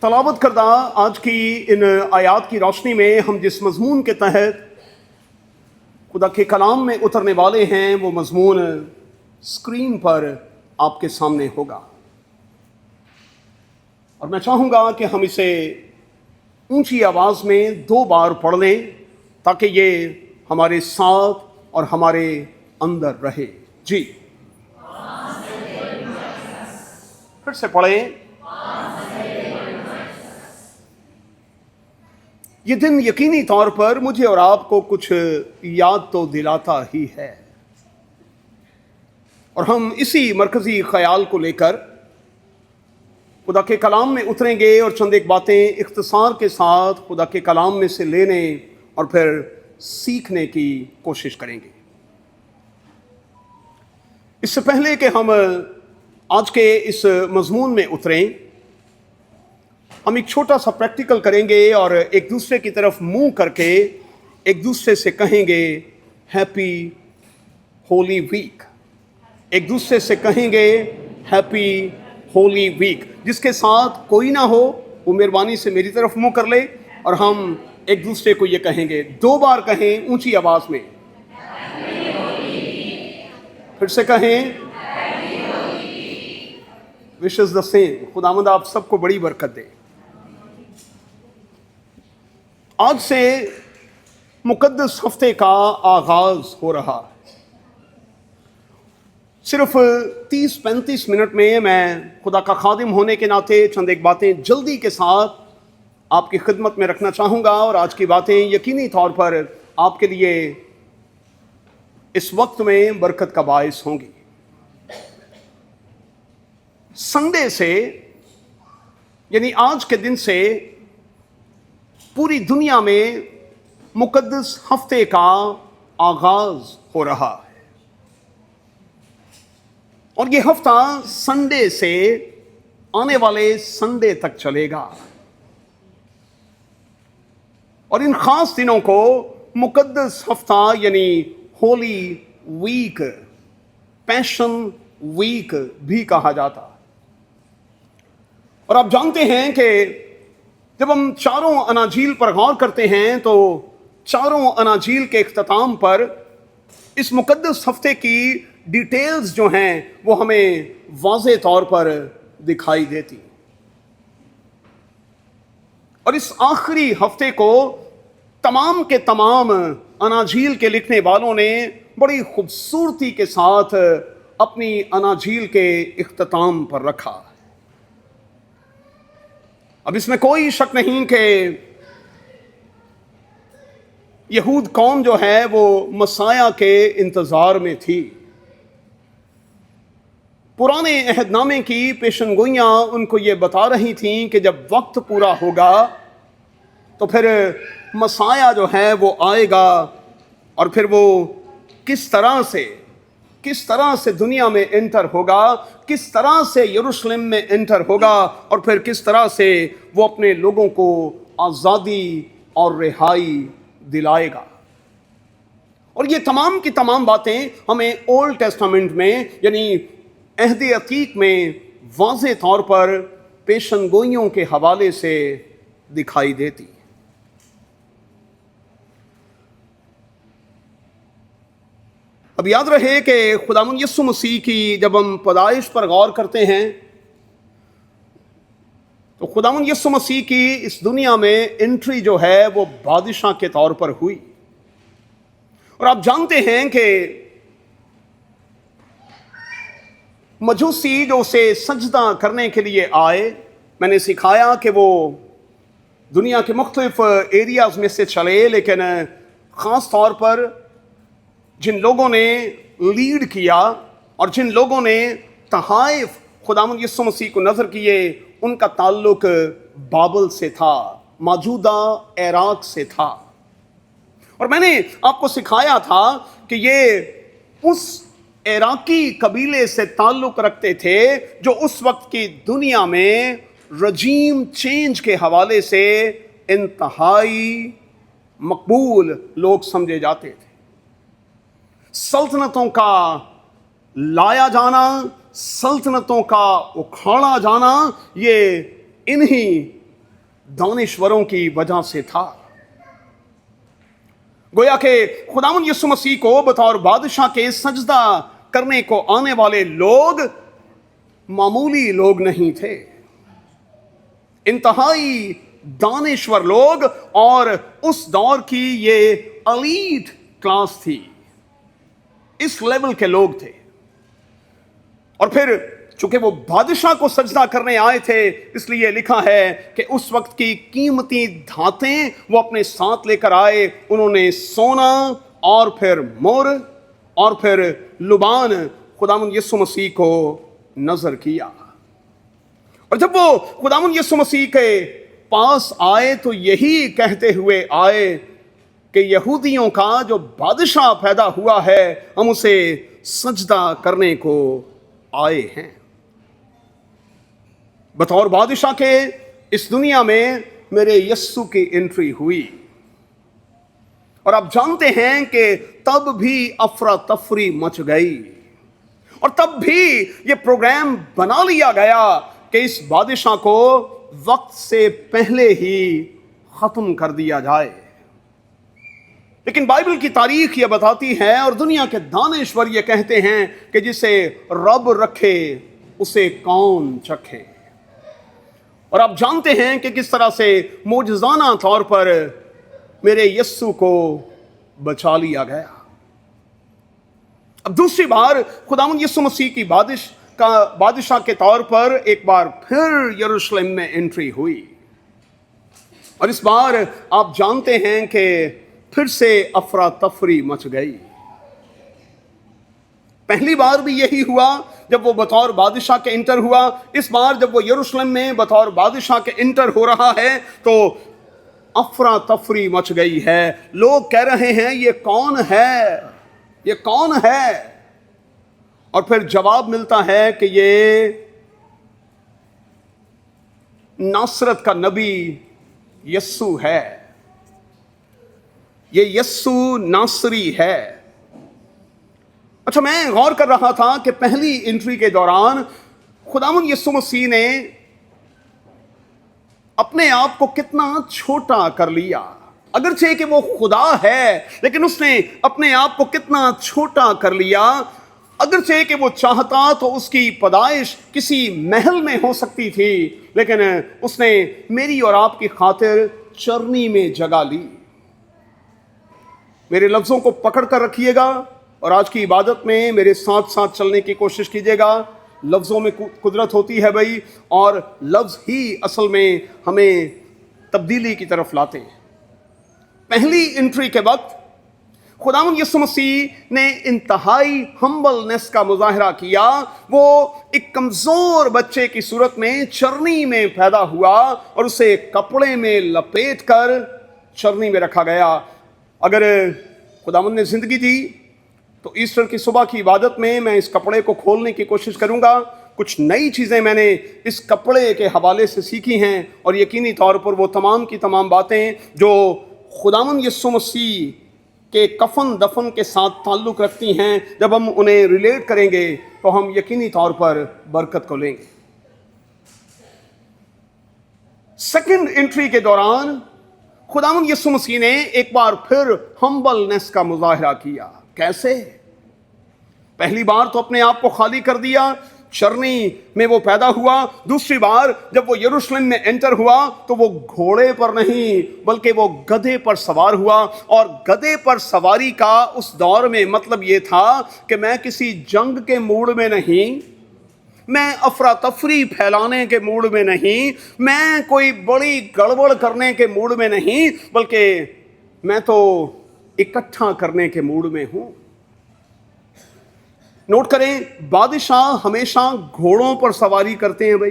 तलावत करदा आज की इन आयात की रोशनी में हम जिस मजमून के तहत खुदा के कलाम में उतरने वाले हैं वो मजमून स्क्रीन पर आपके सामने होगा, और मैं चाहूँगा कि हम इसे ऊंची आवाज़ में 2 बार पढ़ लें ताकि ये हमारे साथ और हमारे अंदर रहे। जी, फिर से पढ़ें। ये दिन यकीनी तौर पर मुझे और आपको कुछ याद तो दिलाता ही है, और हम इसी मरकजी ख्याल को लेकर खुदा के कलाम में उतरेंगे और चंद एक बातें इख्तिसार के साथ खुदा के कलाम में से लेने और फिर सीखने की कोशिश करेंगे। इससे पहले कि हम आज के इस मजमून में उतरें, हम एक छोटा सा प्रैक्टिकल करेंगे और एक दूसरे की तरफ मुंह करके एक दूसरे से कहेंगे हैप्पी होली वीक। एक दूसरे से कहेंगे हैप्पी होली वीक। जिसके साथ कोई ना हो वो मेहरबानी से मेरी तरफ मुंह कर ले और हम एक दूसरे को ये कहेंगे। 2 बार कहें ऊंची आवाज में। फिर से कहें विशेष द सेम। खुदावंद आप सबको बड़ी बरकत दे। आज से मुकद्दस हफ्ते का आगाज हो रहा है। सिर्फ 30-35 मिनट में मैं खुदा का खादिम होने के नाते चंद एक बातें जल्दी के साथ आपकी खिदमत में रखना चाहूँगा, और आज की बातें यकीनी तौर पर आपके लिए इस वक्त में बरकत का बायस होंगी। संडे से यानी आज के दिन से पूरी दुनिया में मुकद्दस हफ्ते का आगाज हो रहा है, और ये हफ्ता संडे से आने वाले संडे तक चलेगा। और इन खास दिनों को मुकद्दस हफ्ता यानी होली वीक, पैशन वीक भी कहा जाता है। और आप जानते हैं कि जब हम चारों अनाजील पर गौर करते हैं तो चारों अनाजील के इख्तिताम पर इस मुकद्दस हफ्ते की डिटेल्स जो हैं वो हमें वाज़े तौर पर दिखाई देती। और इस आखिरी हफ्ते को तमाम के तमाम अनाजील के लिखने वालों ने बड़ी खूबसूरती के साथ अपनी अनाजील के इख्तिताम पर रखा। अब इसमें कोई शक नहीं कि यहूद कौम जो है वो मसाया के इंतज़ार में थी। पुराने अहदनामे की पेशनगोइयाँ उनको ये बता रही थीं कि जब वक्त पूरा होगा तो फिर मसाया जो है वो आएगा, और फिर वो किस तरह से दुनिया में एंटर होगा, किस तरह से यरूशलेम में एंटर होगा, और फिर किस तरह से वो अपने लोगों को आज़ादी और रिहाई दिलाएगा। और ये तमाम की तमाम बातें हमें ओल्ड टेस्टामेंट में यानी अहद अतीक में वाज़े तौर पर पेशनगोइयों के हवाले से दिखाई देती। अब याद रहे कि खुदावंद यीशु मसीह की जब हम पैदाइश पर गौर करते हैं तो खुदावंद यीशु मसीह की इस दुनिया में एंट्री जो है वो बादशाह के तौर पर हुई। और आप जानते हैं कि मजूसी जो उसे सजदा करने के लिए आए, मैंने सिखाया कि वो दुनिया के मुख्तलिफ एरियाज में से चले, लेकिन ख़ास तौर पर जिन लोगों ने लीड किया और जिन लोगों ने तहाइफ खुदावंद यीशु मसीह को नज़र किए, उनका ताल्लुक बाबल से था, मौजूदा इराक से था। और मैंने आपको सिखाया था कि ये उस इराकी कबीले से ताल्लुक रखते थे जो उस वक्त की दुनिया में रजीम चेंज के हवाले से इंतहाई मकबूल लोग समझे जाते थे। सल्तनतों का लाया जाना, सल्तनतों का उखाड़ा जाना, ये इन्हीं दानिश्वरों की वजह से था। गोया के खुदावंद यीशु मसीह को बतौर बादशाह के सजदा करने को आने वाले लोग मामूली लोग नहीं थे, इंतहाई दानिश्वर लोग, और उस दौर की ये एलीट क्लास थी, इस लेवल के लोग थे। और फिर चूंकि वो बादशाह को सजदा करने आए थे, इसलिए लिखा है कि उस वक्त की कीमती धातें वो अपने साथ लेकर आए। उन्होंने सोना और फिर मोर और फिर लुबान खुदावंद यीशु मसीह को नजर किया। और जब वो खुदावंद यीशु मसीह के पास आए तो यही कहते हुए आए कि यहूदियों का जो बादशाह पैदा हुआ है, हम उसे सजदा करने को आए हैं। बतौर बादशाह के इस दुनिया में मेरे यस्सु की एंट्री हुई, और आप जानते हैं कि तब भी अफरा तफरी मच गई, और तब भी ये प्रोग्राम बना लिया गया कि इस बादशाह को वक्त से पहले ही खत्म कर दिया जाए। लेकिन बाइबल की तारीख ये बताती है, और दुनिया के दानिश्वर ये कहते हैं कि जिसे रब रखे उसे कौन चखे। और आप जानते हैं कि किस तरह से मोजज़ाना तौर पर मेरे यस्सु को बचा लिया गया। अब दूसरी बार खुदावंद यीशु मसीह की बादशाह के तौर पर एक बार फिर यरूशलेम में एंट्री हुई, और इस बार आप जानते हैं कि फिर से अफरा तफरी मच गई। पहली बार भी यही हुआ जब वो बतौर बादशाह के इंटर हुआ। इस बार जब वो यरूशलेम में बतौर बादशाह के इंटर हो रहा है तो अफरा तफरी मच गई है। लोग कह रहे हैं ये कौन है, ये कौन है? और फिर जवाब मिलता है कि ये नासरत का नबी यस्सु है, ये यस्सु नासरी है। अच्छा, मैं गौर कर रहा था कि पहली एंट्री के दौरान खुदावंद यीशु मसीह ने अपने आप को कितना छोटा कर लिया। अगरचे कि वो खुदा है, लेकिन उसने अपने आप को कितना छोटा कर लिया। अगरचे कि वो चाहता तो उसकी पैदाइश किसी महल में हो सकती थी, लेकिन उसने मेरी और आपकी खातिर चरनी में जगह ली। मेरे लफ्ज़ों को पकड़ कर रखिएगा और आज की इबादत में मेरे साथ साथ चलने की कोशिश कीजिएगा। लफ्ज़ों में कुदरत होती है भाई, और लफ्ज़ ही असल में हमें तब्दीली की तरफ लाते हैं। पहली एंट्री के वक्त खुदावंद यीशु मसीह ने इंतहाई हम्बलनेस का मुजाहरा किया। वो एक कमज़ोर बच्चे की सूरत में चरनी में पैदा हुआ और उसे कपड़े में लपेट कर चरनी में रखा गया। अगर खुदावंद ने ज़िंदगी दी तो ईस्टर की सुबह की इबादत में मैं इस कपड़े को खोलने की कोशिश करूंगा। कुछ नई चीज़ें मैंने इस कपड़े के हवाले से सीखी हैं, और यकीनी तौर पर वो तमाम की तमाम बातें जो खुदावंद यीशु मसीह के कफन दफन के साथ ताल्लुक़ रखती हैं, जब हम उन्हें रिलेट करेंगे तो हम यकीनी तौर पर बरकत को लेंगे। सेकंड एंट्री के दौरान खुदावंद यीशु मसीह ने एक बार फिर हम्बलनेस का मुजाहरा किया। कैसे? पहली बार तो अपने आप को खाली कर दिया, चरनी में वो पैदा हुआ। दूसरी बार जब वो यरूशलेम में एंटर हुआ तो वो घोड़े पर नहीं बल्कि वो गधे पर सवार हुआ। और गधे पर सवारी का उस दौर में मतलब ये था कि मैं किसी जंग के मूड में नहीं, मैं अफरा तफरी फैलाने के मूड में नहीं, मैं कोई बड़ी गड़बड़ करने के मूड में नहीं, बल्कि मैं तो इकट्ठा करने के मूड में हूं। नोट करें, बादशाह हमेशा घोड़ों पर सवारी करते हैं भाई।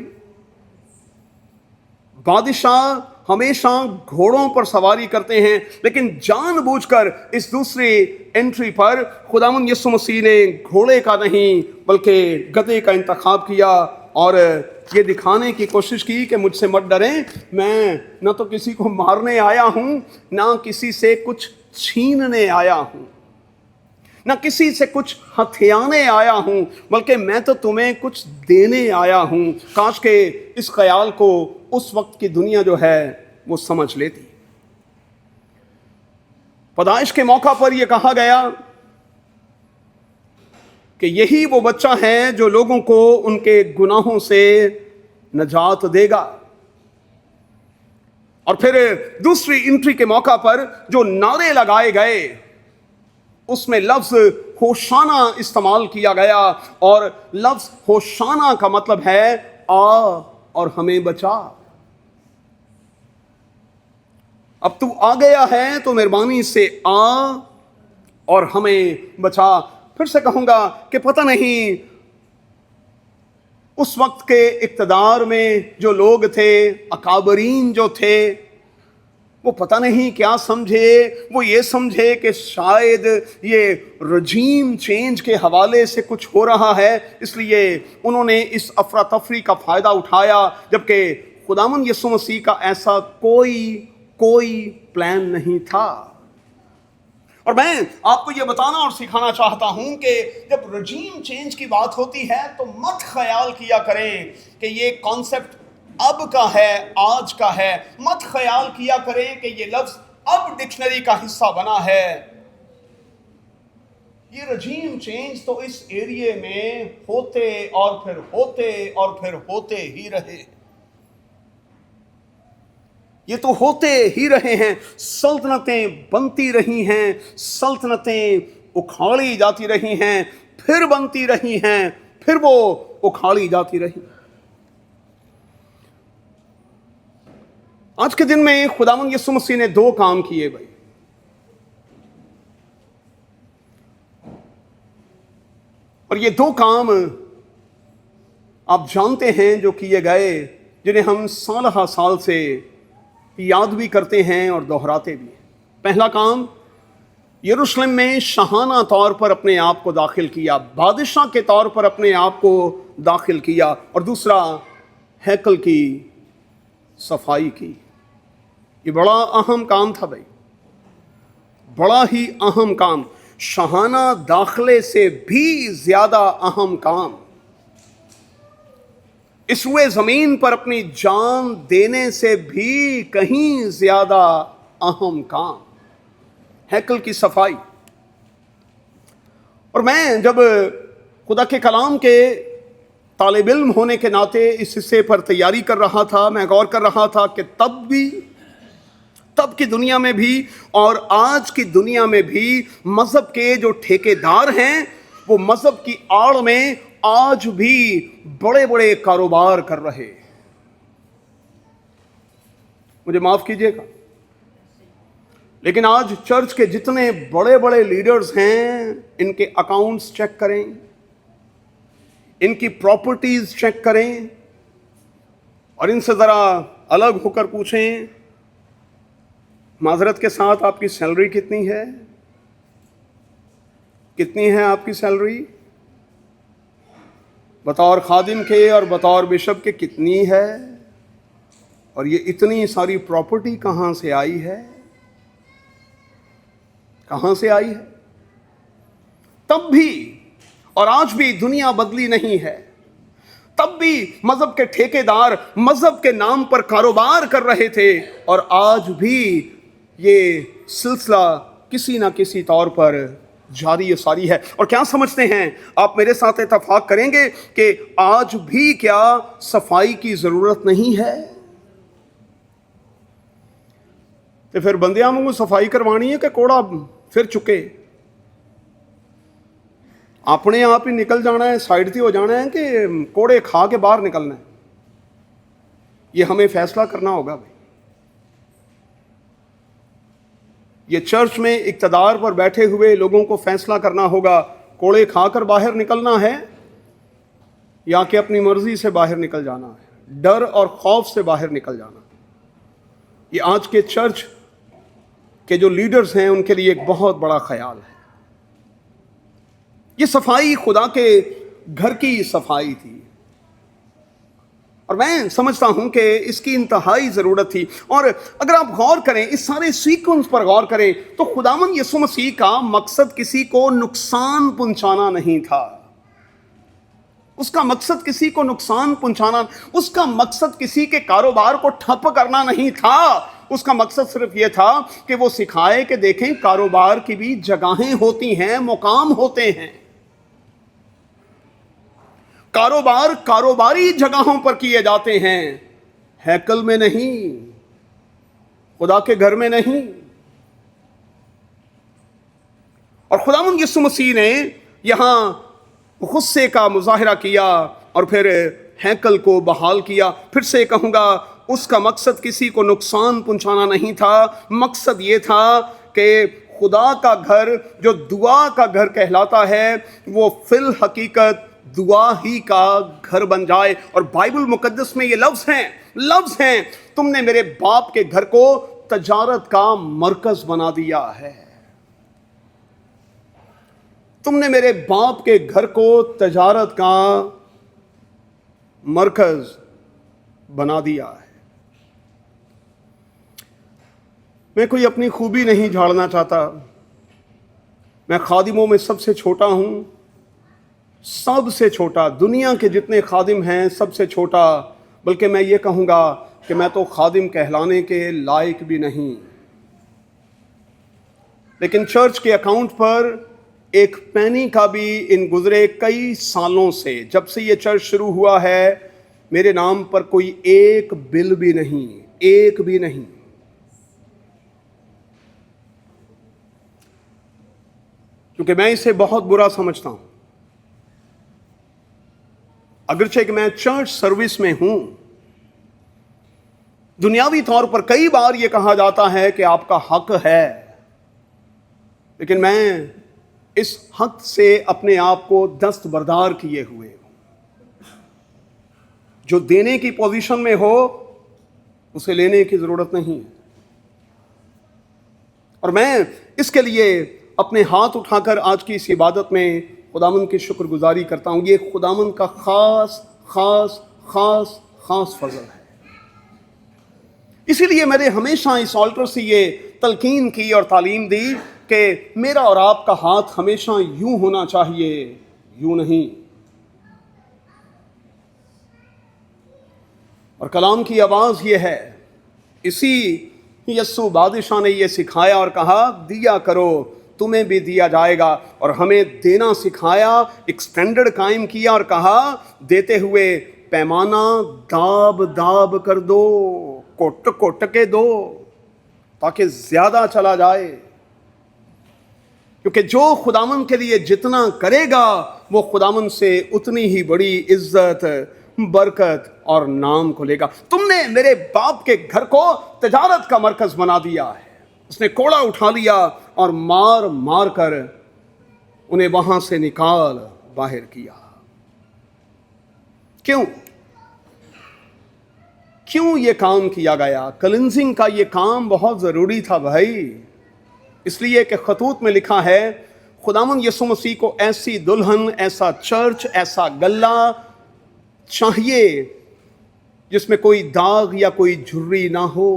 बादशाह हमेशा घोड़ों पर सवारी करते हैं, लेकिन जानबूझकर इस दूसरी एंट्री पर खुदावंद यीशु मसीह ने घोड़े का नहीं बल्कि गधे का इंतखाब किया और ये दिखाने की कोशिश की कि मुझसे मत डरें, मैं न तो किसी को मारने आया हूं, ना किसी से कुछ छीनने आया हूं, ना किसी से कुछ हथियाने आया हूं, बल्कि मैं तो तुम्हें कुछ देने आया हूं। काश के इस ख्याल को उस वक्त की दुनिया जो है वो समझ लेती। पैदाइश के मौका पर यह कहा गया कि यही वो बच्चा है जो लोगों को उनके गुनाहों से नजात देगा। और फिर दूसरी एंट्री के मौका पर जो नारे लगाए गए उसमें लफ्ज होशाना इस्तेमाल किया गया, और लफ्ज होशाना का मतलब है आ और हमें बचा। अब तू आ गया है तो मेहरबानी से आ और हमें बचा। फिर से कहूंगा कि पता नहीं उस वक्त के इक़्तिदार में जो लोग थे, अकाबरीन जो थे, वो पता नहीं क्या समझे। वो ये समझे कि शायद ये रजीम चेंज के हवाले से कुछ हो रहा है, इसलिए उन्होंने इस अफरा तफरी का फ़ायदा उठाया, जबकि खुदावंद यीशु मसीह का ऐसा कोई प्लान नहीं था। और मैं आपको ये बताना और सिखाना चाहता हूं कि जब रजीम चेंज की बात होती है तो मत ख्याल किया करें कि ये कॉन्सेप्ट अब का है, आज का है। मत ख्याल किया करें कि ये लफ्ज अब डिक्शनरी का हिस्सा बना है। ये रजीम चेंज तो इस एरिया में होते और फिर होते और फिर होते ही रहे। ये तो होते ही रहे हैं। सल्तनतें बनती रही हैं, सल्तनतें उखाड़ी जाती रही हैं, फिर बनती रही हैं, फिर वो उखाड़ी जाती रही। आज के दिन में खुदावंद यीशु मसीह ने 2 काम किए भाई। और ये 2 काम आप जानते हैं जो किए गए, जिन्हें हम साल से याद भी करते हैं और दोहराते भी हैं। पहला काम, यरूशलेम में शाहाना तौर पर अपने आप को दाखिल किया, बादशाह के तौर पर अपने आप को दाखिल किया। और दूसरा, हैकल की सफाई की। ये बड़ा अहम काम था भाई, बड़ा ही अहम काम। शाहाना दाखिले से भी ज्यादा अहम काम, इस रुए ज़मीन पर अपनी जान देने से भी कहीं ज़्यादा अहम काम, हैकल की सफाई। और मैं जब खुदा के कलाम के तालिब इल्म होने के नाते इस हिस्से पर तैयारी कर रहा था, मैं गौर कर रहा था कि तब की दुनिया में भी और आज की दुनिया में भी मज़हब के जो ठेकेदार हैं, वो मज़हब की आड़ में आज भी बड़े बड़े कारोबार कर रहे। मुझे माफ कीजिएगा, लेकिन आज चर्च के जितने बड़े बड़े लीडर्स हैं, इनके अकाउंट्स चेक करें, इनकी प्रॉपर्टीज चेक करें और इनसे जरा अलग होकर पूछें, माजरत के साथ आपकी सैलरी कितनी है? कितनी है आपकी सैलरी? बतौर खादिम के और बतौर बिशप के कितनी है? और ये इतनी सारी प्रॉपर्टी कहाँ से आई है? कहाँ से आई है? तब भी और आज भी दुनिया बदली नहीं है। तब भी मजहब के ठेकेदार मजहब के नाम पर कारोबार कर रहे थे, और आज भी ये सिलसिला किसी ना किसी तौर पर जारी सारी है। और क्या समझते हैं आप, मेरे साथ इत्तेफाक करेंगे कि आज भी क्या सफाई की जरूरत नहीं है? तो फिर बंदियां वांगू सफाई करवानी है कि कोड़ा फिर चुके? अपने आप ही निकल जाना है, साइड से हो जाना है कि कोड़े खा के बाहर निकलना है? ये हमें फैसला करना होगा भाई। ये चर्च में इक़्तिदार पर बैठे हुए लोगों को फैसला करना होगा, कोड़े खाकर बाहर निकलना है या कि अपनी मर्जी से बाहर निकल जाना है, डर और खौफ से बाहर निकल जाना। ये आज के चर्च के जो लीडर्स हैं उनके लिए एक बहुत बड़ा ख्याल है। ये सफाई खुदा के घर की सफाई थी, और मैं समझता हूं कि इसकी इंतहाई ज़रूरत थी। और अगर आप गौर करें, इस सारे सीक्वेंस पर गौर करें, तो खुदावंद यीशु मसीह का मकसद किसी को नुकसान पहुंचाना नहीं था। उसका मकसद किसी को नुकसान पहुंचाना, उसका मकसद किसी के कारोबार को ठप करना नहीं था। اس کا مقصد صرف یہ تھا کہ وہ سکھائے کہ دیکھیں کاروبار کی بھی جگہیں ہوتی ہیں، مقام ہوتے ہیں۔ کاروبار کاروباری جگہوں پر کیے جاتے ہیں، ہیکل میں نہیں، خدا کے گھر میں نہیں۔ اور خداوند یسوع مسیح نے یہاں غصے کا مظاہرہ کیا اور پھر ہیکل کو بحال کیا۔ پھر سے کہوں گا، اس کا مقصد کسی کو نقصان پہنچانا نہیں تھا، مقصد یہ تھا کہ خدا کا گھر جو دعا کا گھر کہلاتا ہے وہ فی الحقیقت دعا ہی کا گھر بن جائے۔ اور بائبل مقدس میں یہ لفظ ہیں، تم نے میرے باپ کے گھر کو تجارت کا مرکز بنا دیا ہے۔ تم نے میرے باپ کے گھر کو تجارت کا مرکز بنا دیا ہے۔ میں کوئی اپنی خوبی نہیں جھاڑنا چاہتا، میں خادموں میں سب سے چھوٹا ہوں، سب سے چھوٹا، دنیا کے جتنے خادم ہیں سب سے چھوٹا، بلکہ میں یہ کہوں گا کہ میں تو خادم کہلانے کے لائق بھی نہیں۔ لیکن چرچ کے اکاؤنٹ پر ایک پینی کا بھی ان گزرے کئی سالوں سے، جب سے یہ چرچ شروع ہوا ہے، میرے نام پر کوئی ایک بل بھی نہیں، ایک بھی نہیں۔ کیونکہ میں اسے بہت برا سمجھتا ہوں، اگرچہ کہ میں چرچ سروس میں ہوں۔ دنیاوی طور پر کئی بار یہ کہا جاتا ہے کہ آپ کا حق ہے، لیکن میں اس حق سے اپنے آپ کو دستبردار کیے ہوئے ہوں۔ جو دینے کی پوزیشن میں ہو اسے لینے کی ضرورت نہیں ہے۔ اور میں اس کے لیے اپنے ہاتھ اٹھا کر آج کی اس عبادت میں خداوند کی شکر گزاری کرتا ہوں۔ یہ خداوند کا خاص خاص خاص خاص فضل ہے۔ اسی لیے میں نے ہمیشہ اس آلٹر سے یہ تلقین کی اور تعلیم دی کہ میرا اور آپ کا ہاتھ ہمیشہ یوں ہونا چاہیے، یوں نہیں۔ اور کلام کی آواز یہ ہے، اسی یسوع بادشاہ نے یہ سکھایا اور کہا دیا کرو تمہیں بھی دیا جائے گا، اور ہمیں دینا سکھایا، ایک سٹینڈرڈ قائم کیا اور کہا دیتے ہوئے پیمانہ داب داب کر دو، کوٹ کوٹ کے دو تاکہ زیادہ چلا جائے۔ کیونکہ جو خداوند کے لیے جتنا کرے گا وہ خداوند سے اتنی ہی بڑی عزت، برکت اور نام کو لے گا۔ تم نے میرے باپ کے گھر کو تجارت کا مرکز بنا دیا ہے۔ اس نے کوڑا اٹھا لیا اور مار مار کر انہیں وہاں سے نکال باہر کیا۔ کیوں یہ کام کیا گیا؟ کلنزنگ کا یہ کام بہت ضروری تھا بھائی، اس لیے کہ خطوط میں لکھا ہے خداوند یسوع مسیح کو ایسی دلہن، ایسا چرچ، ایسا گلہ چاہیے جس میں کوئی داغ یا کوئی جھری نہ ہو۔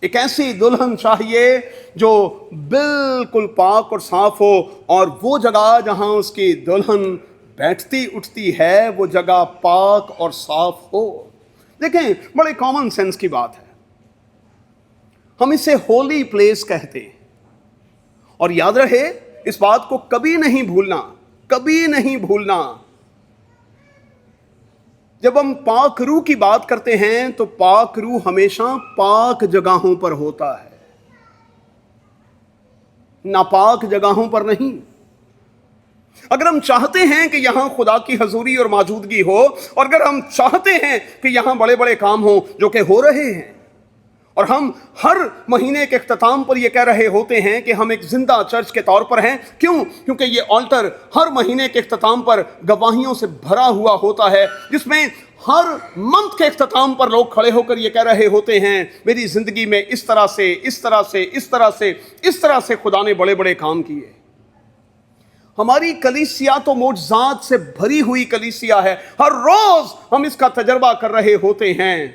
ایک ایسی دلہن چاہیے جو بالکل پاک اور صاف ہو، اور وہ جگہ جہاں اس کی دلہن بیٹھتی اٹھتی ہے وہ جگہ پاک اور صاف ہو۔ دیکھیں بڑے کامن سینس کی بات ہے، ہم اسے ہولی پلیس کہتے ہیں، اور یاد رہے اس بات کو کبھی نہیں بھولنا، کبھی نہیں بھولنا۔ جب ہم پاک روح کی بات کرتے ہیں تو پاک روح ہمیشہ پاک جگہوں پر ہوتا ہے، ناپاک جگہوں پر نہیں۔ اگر ہم چاہتے ہیں کہ یہاں خدا کی حضوری اور موجودگی ہو، اور اگر ہم چاہتے ہیں کہ یہاں بڑے بڑے کام ہوں جو کہ ہو رہے ہیں، اور ہم ہر مہینے کے اختتام پر یہ کہہ رہے ہوتے ہیں کہ ہم ایک زندہ چرچ کے طور پر ہیں، کیونکہ یہ آلٹر ہر مہینے کے اختتام پر گواہیوں سے بھرا ہوا ہوتا ہے، جس میں ہر منتھ کے اختتام پر لوگ کھڑے ہو کر یہ کہہ رہے ہوتے ہیں میری زندگی میں اس طرح سے اس طرح سے اس طرح سے اس طرح سے خدا نے بڑے بڑے کام کیے۔ ہماری کلیسیا تو معجزات سے بھری ہوئی کلیسیا ہے، ہر روز ہم اس کا تجربہ کر رہے ہوتے ہیں۔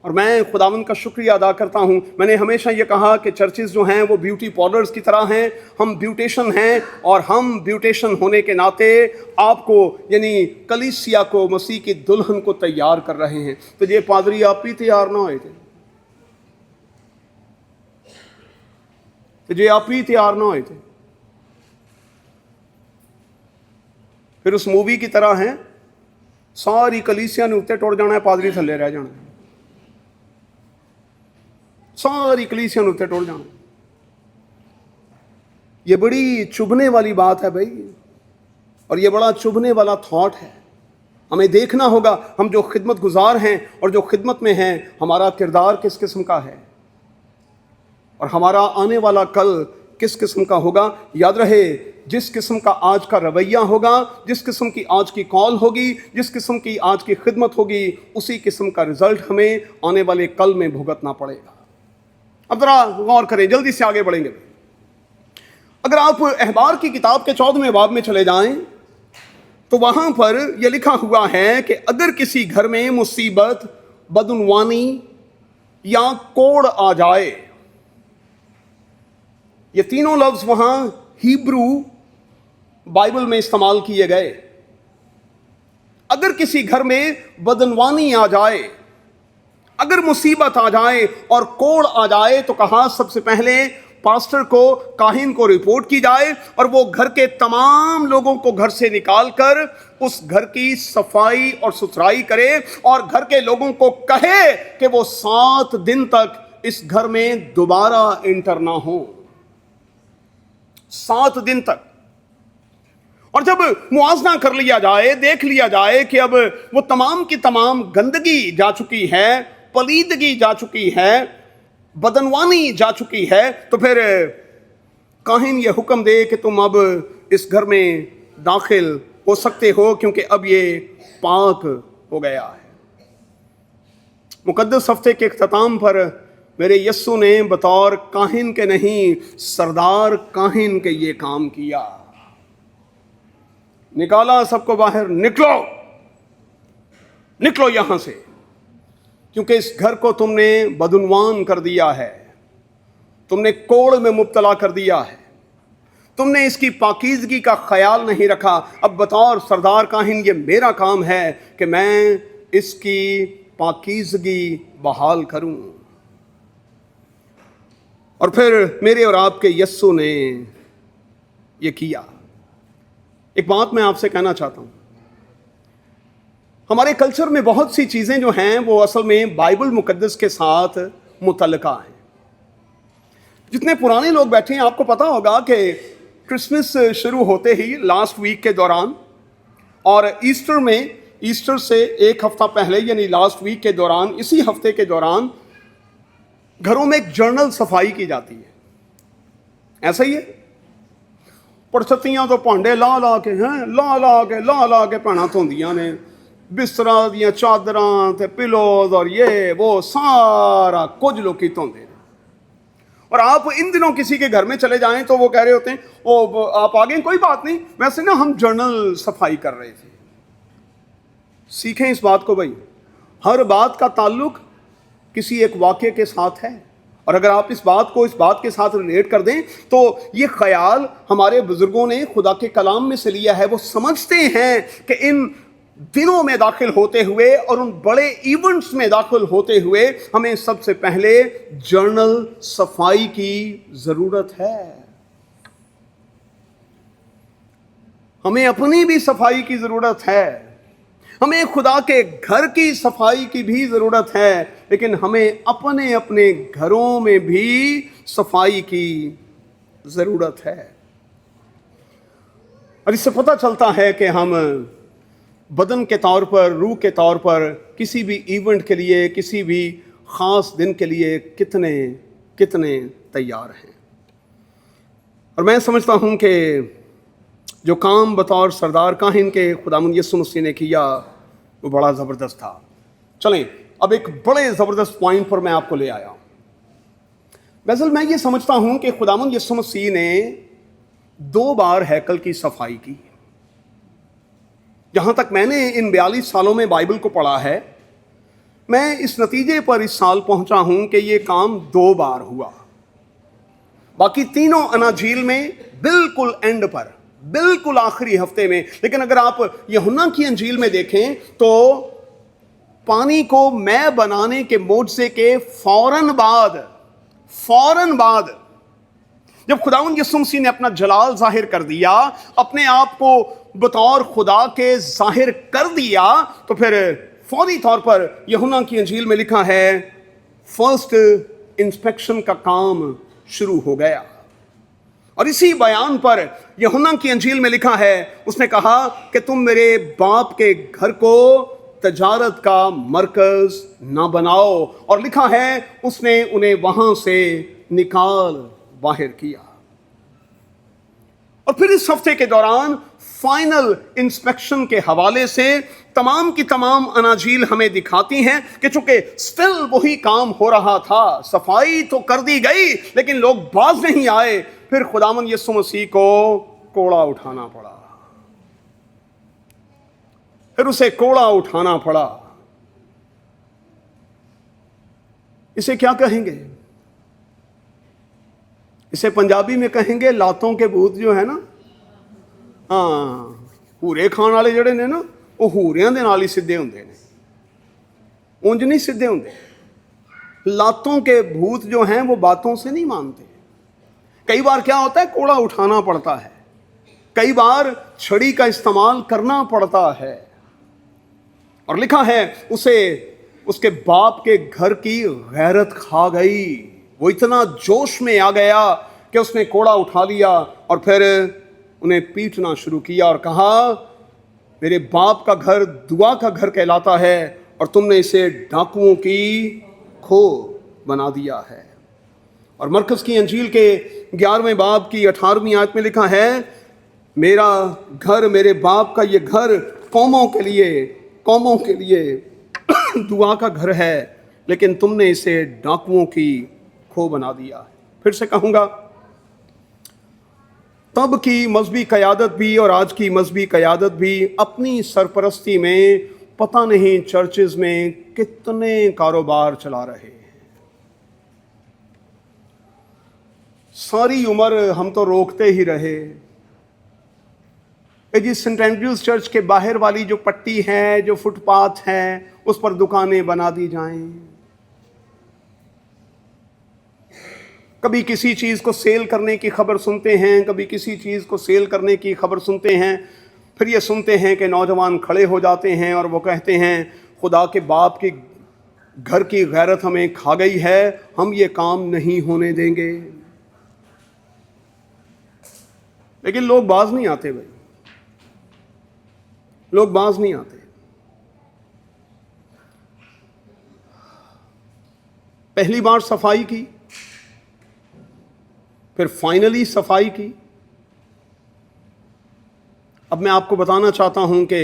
اور میں خداوند کا شکریہ ادا کرتا ہوں. میں نے ہمیشہ یہ کہا کہ چرچز جو ہیں وہ بیوٹی پارلرز کی طرح ہیں. ہم بیوٹیشن ہیں، اور ہم بیوٹیشن ہونے کے ناطے آپ کو یعنی کلیسیا کو مسیح کی دلہن کو تیار کر رہے ہیں. تو یہ پادری آپ بھی تیار نہ ہوئے تھے، تو یہ آپ بھی تیار نہ ہوئے تھے. پھر اس مووی کی طرح ہیں، ساری کلیسیا نے اتنے ٹوڑ جانا ہے، پادری تھلے رہ جانا ہے. ساری کلیسیا نے اتنے ٹوڑ جانا. یہ بڑی چبھنے والی بات ہے بھائی، اور یہ بڑا چبھنے والا تھاٹ ہے. ہمیں دیکھنا ہوگا ہم جو خدمت گزار ہیں اور جو خدمت میں ہیں، ہمارا کردار کس قسم کا ہے، اور ہمارا آنے والا کل کس قسم کا ہوگا. یاد رہے، جس قسم کا آج کا رویہ ہوگا، جس قسم کی آج کی کال ہوگی، جس قسم کی آج کی خدمت ہوگی، اسی قسم کا رزلٹ ہمیں آنے والے کل میں بھگتنا پڑے گا. اب ذرا غور کریں، جلدی سے آگے بڑھیں گے. اگر آپ احبار کی کتاب کے 14ویں باب میں چلے جائیں تو وہاں پر یہ لکھا ہوا ہے کہ اگر کسی گھر میں مصیبت، بدعنوانی یا کوڑ آ جائے، یہ تینوں لفظ وہاں ہیبرو بائبل میں استعمال کیے گئے. اگر کسی گھر میں بدعنوانی آ جائے، اگر مصیبت آ جائے اور کوڑ آ جائے، تو کہا سب سے پہلے پاسٹر کو، کاہن کو رپورٹ کی جائے، اور وہ گھر کے تمام لوگوں کو گھر سے نکال کر اس گھر کی صفائی اور ستھرائی کرے، اور گھر کے لوگوں کو کہے کہ وہ 7 دن تک اس گھر میں دوبارہ انٹر نہ ہو. 7 دن تک. اور جب موازنہ کر لیا جائے، دیکھ لیا جائے کہ اب وہ تمام کی تمام گندگی جا چکی ہے، پلیدگی جا چکی ہے، بدعنوانی جا چکی ہے، تو پھر کاہن یہ حکم دے کہ تم اب اس گھر میں داخل ہو سکتے ہو، کیونکہ اب یہ پاک ہو گیا ہے. مقدس ہفتے کے اختتام پر میرے یسو نے بطور کاہن کے نہیں، سردار کاہن کے یہ کام کیا. نکالا سب کو باہر، نکلو نکلو یہاں سے، کیونکہ اس گھر کو تم نے بدعنوان کر دیا ہے، تم نے کوڑ میں مبتلا کر دیا ہے، تم نے اس کی پاکیزگی کا خیال نہیں رکھا. اب بطور سردار کاہن یہ میرا کام ہے کہ میں اس کی پاکیزگی بحال کروں. اور پھر میرے اور آپ کے یسو نے یہ کیا. ایک بات میں آپ سے کہنا چاہتا ہوں، ہمارے کلچر میں بہت سی چیزیں جو ہیں وہ اصل میں بائبل مقدس کے ساتھ متعلقہ ہیں. جتنے پرانے لوگ بیٹھے ہیں آپ کو پتا ہوگا کہ کرسمس شروع ہوتے ہی لاسٹ ویک کے دوران، اور ایسٹر سے ایک ہفتہ پہلے یعنی لاسٹ ویک کے دوران، اسی ہفتے کے دوران گھروں میں ایک جرنل صفائی کی جاتی ہے. ایسا ہی ہے، پڑچتیاں تو پانڈے لا لا کے پہنا دھوندیاں نے، بستر دیاں چادراں تے پلوز اور یہ وہ سارا کچھ لوگ کی دھوندے. اور آپ ان دنوں کسی کے گھر میں چلے جائیں تو وہ کہہ رہے ہوتے ہیں وہ آپ آگے کوئی بات نہیں، ویسے نا ہم جرنل صفائی کر رہے تھے. سیکھیں اس بات کو بھائی، ہر بات کا تعلق کسی ایک واقعے کے ساتھ ہے، اور اگر آپ اس بات کے ساتھ ریلیٹ کر دیں تو یہ خیال ہمارے بزرگوں نے خدا کے کلام میں سے لیا ہے. وہ سمجھتے ہیں کہ ان دنوں میں داخل ہوتے ہوئے اور ان بڑے ایونٹس میں داخل ہوتے ہوئے ہمیں سب سے پہلے جرنل صفائی کی ضرورت ہے. ہمیں اپنی بھی صفائی کی ضرورت ہے، ہمیں خدا کے گھر کی صفائی کی بھی ضرورت ہے، لیکن ہمیں اپنے اپنے گھروں میں بھی صفائی کی ضرورت ہے. اور اس سے پتہ چلتا ہے کہ ہم بدن کے طور پر، روح کے طور پر کسی بھی ایونٹ کے لیے، کسی بھی خاص دن کے لیے کتنے تیار ہیں. اور میں سمجھتا ہوں کہ جو کام بطور سردار کاہن کے خداوند یسوع مسیح نے کیا وہ بڑا زبردست تھا. چلیں اب ایک بڑے زبردست پوائنٹ پر میں آپ کو لے آیا ہوں. بہرحال میں یہ سمجھتا ہوں کہ خداوند یسوع مسیح نے 2 بار ہیکل کی صفائی کی. جہاں تک میں نے ان 42 سالوں میں بائبل کو پڑھا ہے، میں اس نتیجے پر اس سال پہنچا ہوں کہ یہ کام 2 بار ہوا، باقی تینوں اناجیل میں بالکل اینڈ پر، بالکل آخری ہفتے میں۔ لیکن اگر آپ یوحنا کی انجیل میں دیکھیں تو پانی کو میں بنانے کے معجزے کے فوراً بعد جب خداوند یسوع مسیح نے اپنا جلال ظاہر کر دیا، اپنے آپ کو بطور خدا کے ظاہر کر دیا، تو پھر فوری طور پر یوحنا کی انجیل میں لکھا ہے فرسٹ انسپیکشن کا کام شروع ہو گیا۔ اور اسی بیان پر یوحنا کی انجیل میں لکھا ہے، اس نے کہا کہ تم میرے باپ کے گھر کو تجارت کا مرکز نہ بناؤ، اور لکھا ہے اس نے انہیں وہاں سے نکال باہر کیا۔ اور پھر اس ہفتے کے دوران فائنل انسپیکشن کے حوالے سے تمام کی تمام اناجیل ہمیں دکھاتی ہیں کہ چونکہ سٹل وہی کام ہو رہا تھا، صفائی تو کر دی گئی لیکن لوگ باز نہیں آئے، پھر خداوند یسوع مسیح کو کوڑا اٹھانا پڑا، پھر اسے کوڑا اٹھانا پڑا۔ اسے کیا کہیں گے؟ اسے پنجابی میں کہیں گے لاتوں کے بھوت جو ہے نا، ہاں ہورے کھان والے جڑے نے نا، وہ ہوریاں دے نال ہی سدھے ہوندے نے، اونج نہیں سدھے ہوندے۔ لاتوں کے بھوت جو ہیں وہ باتوں سے نہیں مانتے۔ کئی بار کیا ہوتا ہے، کوڑا اٹھانا پڑتا ہے، کئی بار چھڑی کا استعمال کرنا پڑتا ہے۔ اور لکھا ہے اسے اس کے باپ کے گھر کی غیرت کھا گئی، وہ اتنا جوش میں آ گیا کہ اس نے کوڑا اٹھا لیا اور پھر انہیں پیٹنا شروع کیا اور کہا میرے باپ کا گھر دعا کا گھر کہلاتا ہے اور تم نے اسے ڈاکوؤں کی کھو بنا دیا ہے۔ اور مرکز کی انجیل کے 11ویں باب کی 18ویں آیت میں لکھا ہے میرا گھر، میرے باپ کا یہ گھر قوموں کے لیے دعا کا گھر ہے، لیکن تم نے اسے ڈاکوؤں کی کھو بنا دیا ہے۔ پھر سے کہوں گا، تب کی مذہبی قیادت بھی اور آج کی مذہبی قیادت بھی اپنی سرپرستی میں پتہ نہیں چرچز میں کتنے کاروبار چلا رہے ہیں۔ ساری عمر ہم تو روکتے ہی رہے کہ جی سینٹ اینڈریوز چرچ کے باہر والی جو پٹی ہے، جو فٹ پاتھ ہے، اس پر دکانیں بنا دی جائیں۔ کبھی کسی چیز کو سیل کرنے کی خبر سنتے ہیں، کبھی کسی چیز کو سیل کرنے کی خبر سنتے ہیں، پھر یہ سنتے ہیں کہ نوجوان کھڑے ہو جاتے ہیں اور وہ کہتے ہیں خدا کے باپ کے گھر کی غیرت ہمیں کھا گئی ہے، ہم یہ کام نہیں ہونے دیں گے۔ لیکن لوگ باز نہیں آتے بھائی، لوگ باز نہیں آتے۔ پہلی بار صفائی کی، پھر فائنلی صفائی کی۔ اب میں آپ کو بتانا چاہتا ہوں کہ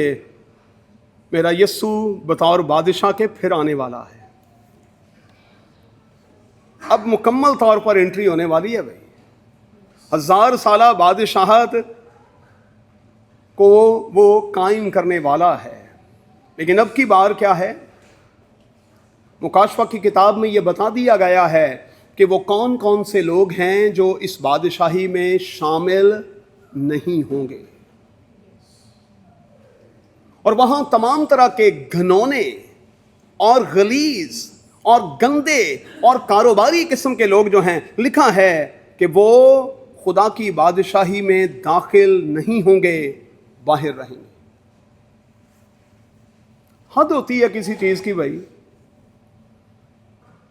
میرا یسوع بطور بادشاہ کے پھر آنے والا ہے، اب مکمل طور پر انٹری ہونے والی ہے بھائی۔ 1000 سالہ بادشاہت کو وہ قائم کرنے والا ہے۔ لیکن اب کی بار کیا ہے؟ مکاشفہ کی کتاب میں یہ بتا دیا گیا ہے کہ وہ کون کون سے لوگ ہیں جو اس بادشاہی میں شامل نہیں ہوں گے، اور وہاں تمام طرح کے گھنونے اور غلیظ اور گندے اور کاروباری قسم کے لوگ جو ہیں، لکھا ہے کہ وہ خدا کی بادشاہی میں داخل نہیں ہوں گے، باہر رہیں گے۔ حد ہوتی ہے کسی چیز کی بھائی۔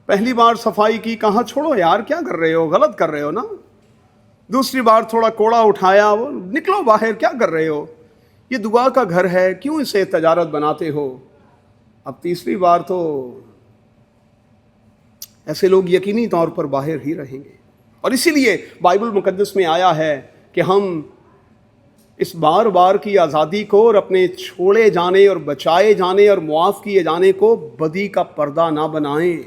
پہلی بار صفائی کی، کہاں چھوڑو یار، کیا کر رہے ہو، غلط کر رہے ہو نا۔ دوسری بار تھوڑا کوڑا اٹھایا، وہ نکلو باہر، کیا کر رہے ہو، یہ دعا کا گھر ہے، کیوں اسے تجارت بناتے ہو۔ اب تیسری بار تو ایسے لوگ یقینی طور پر باہر ہی رہیں گے۔ اور اسی لیے بائبل مقدس میں آیا ہے کہ ہم اس بار بار کی آزادی کو اور اپنے چھوڑے جانے اور بچائے جانے اور معاف کیے جانے کو بدی کا پردہ نہ بنائیں۔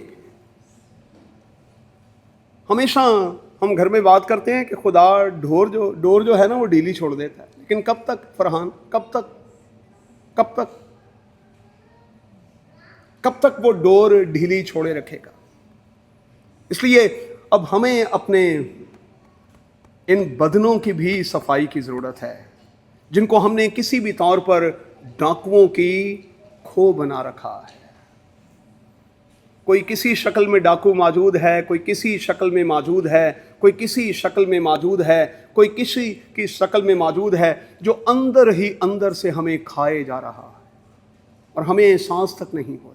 ہمیشہ ہم گھر میں بات کرتے ہیں کہ خدا ڈور جو ہے نا وہ ڈھیلی چھوڑ دیتا ہے، لیکن کب تک فرحان، کب تک कब तक वो डोर ढीली छोड़े रखेगा। इसलिए अब हमें अपने इन बदनों की भी सफाई की ज़रूरत है, जिनको हमने किसी भी तौर पर डाकुओं की खो बना रखा है। कोई किसी शक्ल में डाकू मौजूद है, कोई किसी शक्ल में मौजूद है, कोई किसी शक्ल में मौजूद है, कोई किसी की शक्ल में मौजूद है, जो अंदर ही अंदर से हमें खाए जा रहा है और हमें एहसास तक नहीं हो रहा।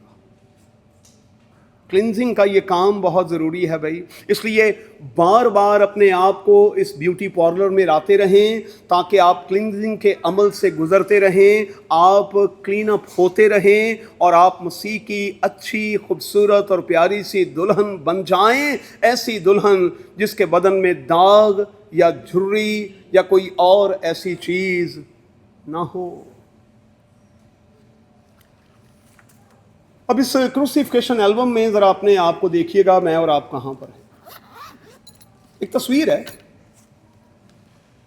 क्लिनजिंग का ये काम बहुत ज़रूरी है भाई। इसलिए बार बार अपने आप को इस ब्यूटी पार्लर में लाते रहें, ताकि आप क्लिनजिंग के अमल से गुज़रते रहें, आप क्लीन अप होते रहें और आप मसीह की अच्छी, खूबसूरत और प्यारी सी दुल्हन बन जाएं। ऐसी दुल्हन जिसके बदन में दाग या झुर्री या कोई और ऐसी चीज़ ना हो। अब इस क्रूसिफिकेशन एल्बम में ज़रा अपने आप को देखिएगा, मैं और आप कहाँ पर हैं। एक तस्वीर है,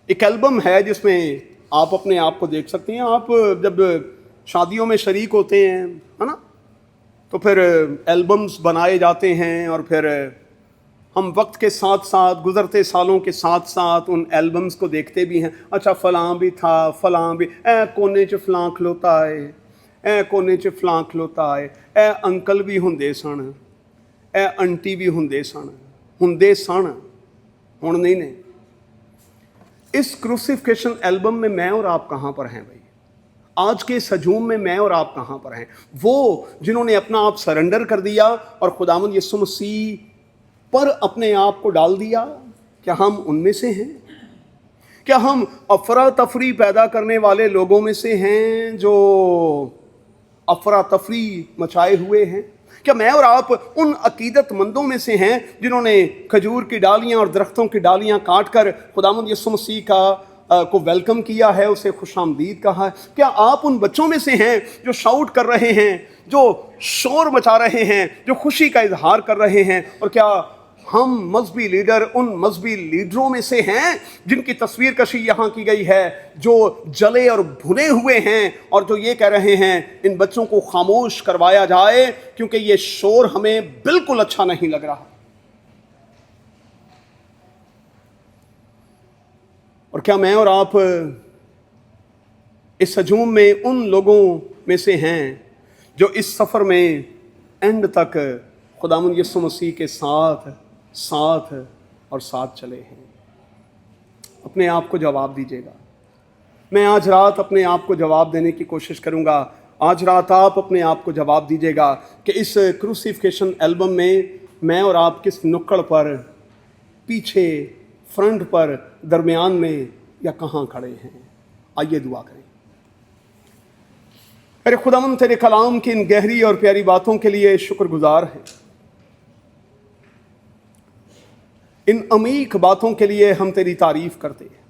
एक एल्बम है जिसमें आप अपने आप को देख सकते हैं। आप जब शादियों में शरीक होते हैं, है ना, तो फिर एल्बम्स बनाए जाते हैं और फिर हम वक्त के साथ साथ, गुज़रते सालों के साथ साथ उन एल्बम्स को देखते भी हैं। अच्छा फ़लाँ भी था, फ़लाँ भी, ए कोने च फ़लाँ खलोता है, ए कोने च फ़लाँ खलोता है, ए अंकल भी हुंदे सन, ए आंटी भी हुंदे सन, हुण नहीं ने। इस क्रूसिफिकेशन एल्बम में मैं और आप कहाँ पर हैं भाई? आज के इस हजूम में मैं और आप कहाँ पर हैं? वो जिन्होंने अपना आप सरेंडर कर दिया और खुदावंद यीशु मसीह पर अपने आप को डाल दिया, क्या हम उनमें से हैं? क्या हम अफरा तफरी पैदा करने वाले लोगों में से हैं जो अफरा तफरी मचाए हुए हैं? क्या मैं और आप उन अकीदतमंदों में से हैं जिन्होंने खजूर की डालियां और दरख्तों की डालियां काट कर खुदावंद यीशु मसीह को वेलकम किया है, उसे खुशामदीद कहा है? क्या आप उन बच्चों में से हैं जो शाउट कर रहे हैं, जो शोर मचा रहे हैं, जो खुशी का इजहार कर रहे हैं? और क्या हम मजहबी लीडर उन मजहबी लीडरों में से हैं जिनकी तस्वीर कशी यहाँ की गई है, जो जले और भुने हुए हैं और जो ये कह रहे हैं इन बच्चों को खामोश करवाया जाए क्योंकि ये शोर हमें बिल्कुल अच्छा नहीं लग रहा? और क्या मैं और आप इस हजूम में उन लोगों में से हैं जो इस सफ़र में एंड तक खुदावंद यीशु मसीह के साथ और साथ चले हैं? अपने आप को जवाब दीजिएगा। मैं आज रात अपने आप को जवाब देने की कोशिश करूंगा। आज रात आप अपने आप को जवाब दीजिएगा कि इस क्रूसिफिकेशन एल्बम में मैं और आप किस नुक्कड़ पर, पीछे, फ्रंट पर, दरमियान में या कहाँ खड़े हैं। आइए दुआ करें। अरे खुदावंद, तेरे कलाम की इन गहरी और प्यारी बातों के लिए शुक्रगुजार हैं। इन अमीक बातों के लिए हम तेरी तारीफ करते हैं।